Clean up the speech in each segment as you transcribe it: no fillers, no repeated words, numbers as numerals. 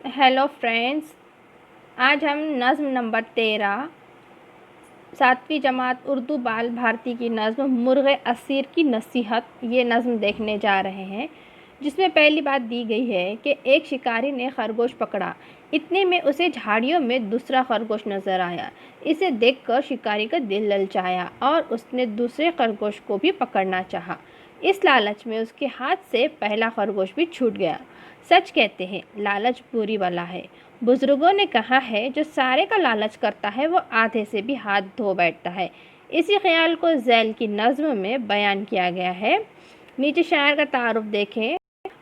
Hello friends, आज हम नज़्म नंबर 13 सातवीं जमात उर्दू बाल भारती की नज़्म मुर्ग़ असीर की नसीहत ये नज़्म देखने जा रहे हैं, जिसमें पहली बात दी गई है कि एक शिकारी ने खरगोश पकड़ा। इतने में उसे झाड़ियों में दूसरा खरगोश नज़र आया। इसे देखकर शिकारी का दिल ललचाया और उसने दूसरे खरगोश को भी पकड़ना चाहा। इस लालच में उसके हाथ से पहला खरगोश भी छूट गया। सच कहते हैं, लालच बुरी बला है। बुजुर्गों ने कहा है, जो सारे का लालच करता है वो आधे से भी हाथ धो बैठता है। इसी ख्याल को ज़ैल की नज़्म में बयान किया गया है। नीचे शायर का तारुफ देखें।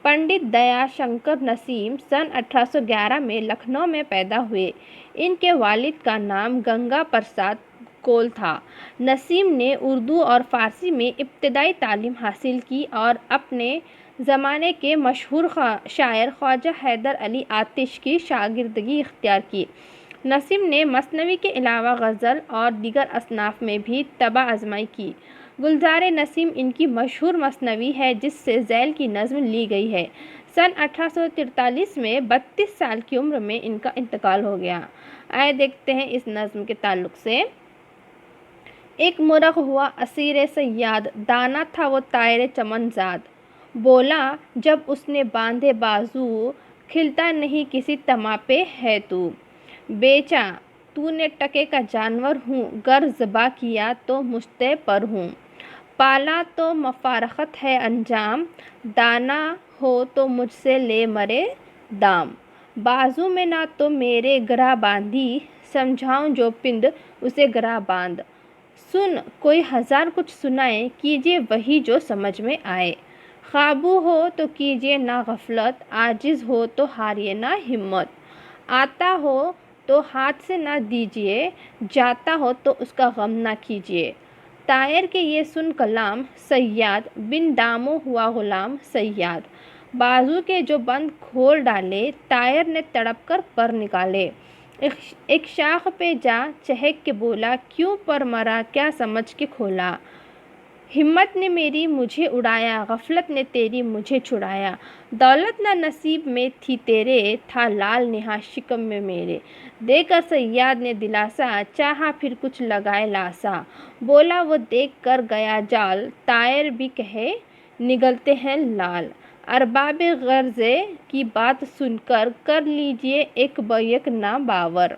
पंडित दया शंकर नसीम सन 1811 में लखनऊ में पैदा हुए। इनके वालिद का नाम गंगा प्रसाद कोल था। नसीम ने उर्दू और फ़ारसी में इब्तदाई तालीम हासिल की और अपने ज़माने के मशहूर शायर ख्वाजा हैदर अली आतिश की शागिर्दगी इख्तियार की। नसीम ने मसनवी के अलावा गज़ल और दीगर असनाफ़ में भी तबा आज़माई की। गुलज़ार नसीम इनकी मशहूर मसनवी है, जिससे ज़ैल की नज़्म ली गई है। सन 1843 में 32 साल की उम्र में इनका इंतकाल हो गया। आइए देखते हैं इस नज़्म के ताल्लुक़ से। एक मुर्ग़ हुआ असीर सयाद, दाना था वो तायर चमनज़ाद। बोला जब उसने बांधे बाजू, खिलता नहीं किसी तमापे है तू। बेचा तूने टके का जानवर हूँ, गर ज़बा किया तो मुश्ते पर हूँ। पाला तो मफ़ारक़त है अंजाम, दाना हो तो मुझसे ले मरे दाम। बाजू में ना तो मेरे गरा बांधी, समझाऊँ जो पिंड उसे गरा बांध। सुन कोई हज़ार कुछ सुनाए, कीजिए वही जो समझ में आए। क़ाबू हो तो कीजिए ना गफलत, आजिज़ हो तो हारिए ना हिम्मत। आता हो तो हाथ से ना दीजिए, जाता हो तो उसका गम ना कीजिए। तायर के ये सुन कलाम, सयाद बिन दामों हुआ ग़ुलाम सयाद। बाजू के जो बंद खोल डाले, तायर ने तड़प कर पर निकाले। एक शाख पे जा चहक के बोला, क्यों पर मरा क्या समझ के खोला। हिम्मत ने मेरी मुझे उड़ाया, गफलत ने तेरी मुझे छुड़ाया। दौलत ना नसीब में थी तेरे, था लाल निहा शिकम में मेरे। देकर सयाद ने दिलासा, चाहा फिर कुछ लगाए लासा। बोला वो देख कर गया जाल, तायर भी कहे निगलते हैं लाल। अरबाब गर्ज़े की बात सुनकर कर लीजिए एक बैक ना बावर।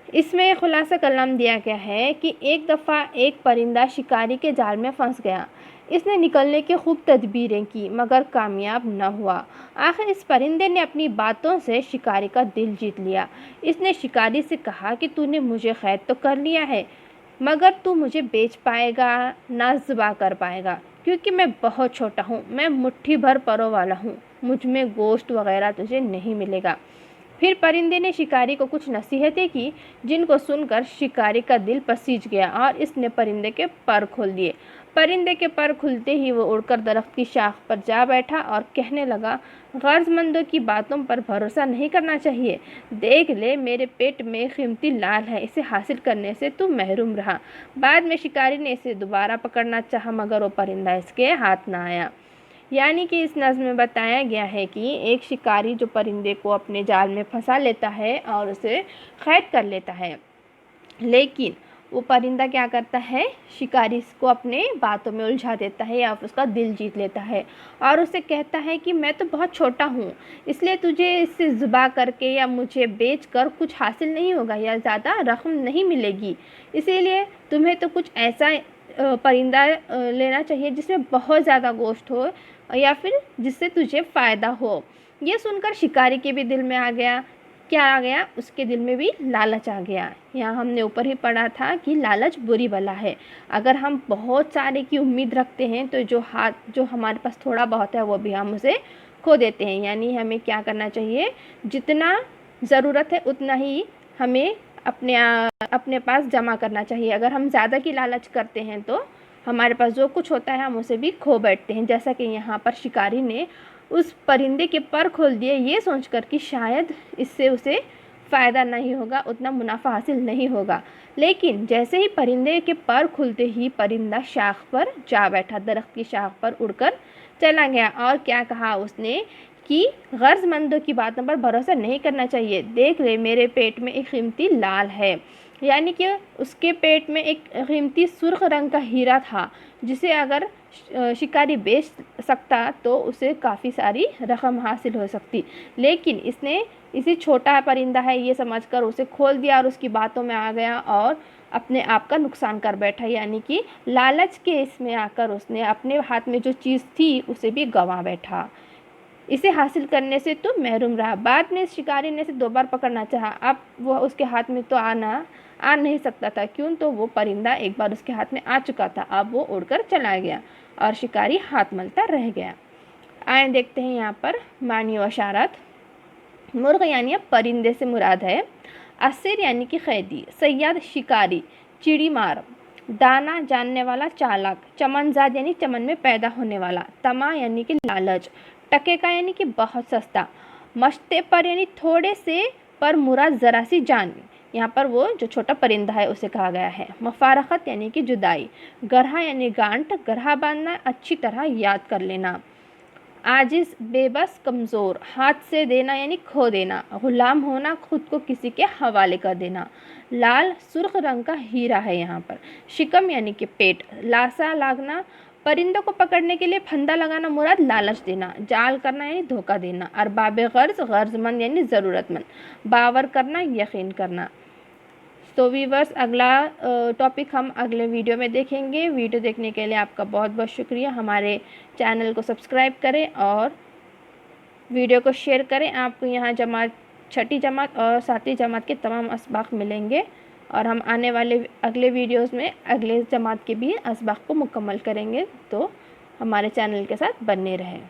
इसमें खुलासा कलाम दिया गया है कि एक दफ़ा एक परिंदा शिकारी के जाल में फंस गया। इसने निकलने की खूब तदबीरें की, मगर कामयाब न हुआ। आखिर इस परिंदे ने अपनी बातों से शिकारी का दिल जीत लिया। इसने शिकारी से कहा कि तूने मुझे कैद तो कर लिया है, मगर तू मुझे बेच पाएगा ना ज़िबा कर पाएगा, क्योंकि मैं बहुत छोटा हूँ। मैं मुट्ठी भर परों वाला हूँ, मुझ में गोश्त वग़ैरह तुझे नहीं मिलेगा। फिर परिंदे ने शिकारी को कुछ नसीहतें की, जिनको सुनकर शिकारी का दिल पसीज गया और इसने परिंदे के पर खोल दिए। परिंदे के पर खुलते ही वो उड़कर दरख्त की शाख पर जा बैठा और कहने लगा, ग़र्ज़मंदों की बातों पर भरोसा नहीं करना चाहिए। देख ले, मेरे पेट में कीमती लाल है, इसे हासिल करने से तू महरूम रहा। बाद में शिकारी ने इसे दोबारा पकड़ना चाहा, मगर वो परिंदा इसके हाथ ना आया। यानी कि इस नज़्म में बताया गया है कि एक शिकारी जो परिंदे को अपने जाल में फंसा लेता है और उसे कैद कर लेता है, लेकिन वो परिंदा क्या करता है, शिकारी को अपने बातों में उलझा देता है या उसका दिल जीत लेता है और उसे कहता है कि मैं तो बहुत छोटा हूँ, इसलिए तुझे इससे ज़िबा करके या मुझे बेच कर कुछ हासिल नहीं होगा या ज़्यादा रकम नहीं मिलेगी। इसीलिए तुम्हें तो कुछ ऐसा परिंदा लेना चाहिए जिसमें बहुत ज़्यादा गोश्त हो या फिर जिससे तुझे फ़ायदा हो। ये सुनकर शिकारी के भी दिल में आ गया, क्या आ गया, उसके दिल में भी लालच आ गया। यहाँ हमने ऊपर ही पढ़ा था कि लालच बुरी बला है। अगर हम बहुत सारे की उम्मीद रखते हैं तो जो हमारे पास थोड़ा बहुत है वो भी हम उसे खो देते हैं। यानी हमें क्या करना चाहिए, जितना ज़रूरत है उतना ही हमें अपने पास जमा करना चाहिए। अगर हम ज़्यादा की लालच करते हैं तो हमारे पास जो कुछ होता है हम उसे भी खो बैठते हैं। जैसा कि यहाँ पर शिकारी ने उस परिंदे के पर खोल दिए, ये सोचकर कि शायद इससे उसे फ़ायदा नहीं होगा, उतना मुनाफा हासिल नहीं होगा। लेकिन जैसे ही परिंदे के पर खुलते ही परिंदा शाख पर जा बैठा, दरख्त की शाख पर उड़कर चला गया और क्या कहा उसने कि गर्ज मंदों की बातों पर भरोसा नहीं करना चाहिए। देख ले मेरे पेट में एक कीमती लाल है, यानी कि उसके पेट में एक कीमती सुर्ख रंग का हीरा था, जिसे अगर शिकारी बेच सकता तो उसे काफ़ी सारी रकम हासिल हो सकती, लेकिन इसने इसी छोटा परिंदा है ये समझकर उसे खोल दिया और उसकी बातों में आ गया और अपने आप का नुकसान कर बैठा। यानी कि लालच के इसमें आकर उसने अपने हाथ में जो चीज़ थी उसे भी गंवा बैठा। इसे हासिल करने से तो महरूम रहा। बाद में शिकारी ने इसे 2 बार पकड़ना चाहा, अब वह उसके हाथ में तो आ नहीं सकता था, क्यों तो वो परिंदा एक बार उसके हाथ में आ चुका था। अब वो उड़कर चला गया और शिकारी हाथ मलता रह गया। आए देखते हैं यहाँ पर मानी व इशारत। मुर्ग यानी परिंदे से मुराद है, असीर यानी कि कैदी, सैयद शिकारी, चिड़ी मार, दाना जानने वाला चालाक, चमनजाद यानी चमन में पैदा होने वाला, तमा यानी कि लालच, टके का यानी कि बहुत सस्ता, मश्ते पर यानी थोड़े से पर मुराद ज़रा सी जान, यहाँ पर वो जो छोटा परिंदा है उसे कहा गया है। मफारकत यानी कि जुदाई, गरहा यानी गांठ, गरहा बांधना, अच्छी तरह याद कर लेना, आजिज़ बेबस कमज़ोर, हाथ से देना यानी खो देना, ग़ुलाम होना, खुद को किसी के हवाले कर देना। लाल सुर्ख रंग का हीरा है यहाँ पर। शिकम यानी कि पेट, लासा लागना, परिंदों को पकड़ने के लिए फंदा लगाना मुराद लालच देना, जाल करना यानी धोखा देना, अरबाब गर्ज गर्जमंद यानी ज़रूरतमंद, बावर करना यकीन करना। तो वीवर्स अगला टॉपिक हम अगले वीडियो में देखेंगे। वीडियो देखने के लिए आपका बहुत बहुत शुक्रिया। हमारे चैनल को सब्सक्राइब करें और वीडियो को शेयर करें। आपको यहाँ जमात 6ठी जमात और 7वीं जमात के तमाम असबाक मिलेंगे और हम आने वाले अगले वीडियोस में अगले जमात के भी असबाक को मुकम्मल करेंगे। तो हमारे चैनल के साथ बने रहें।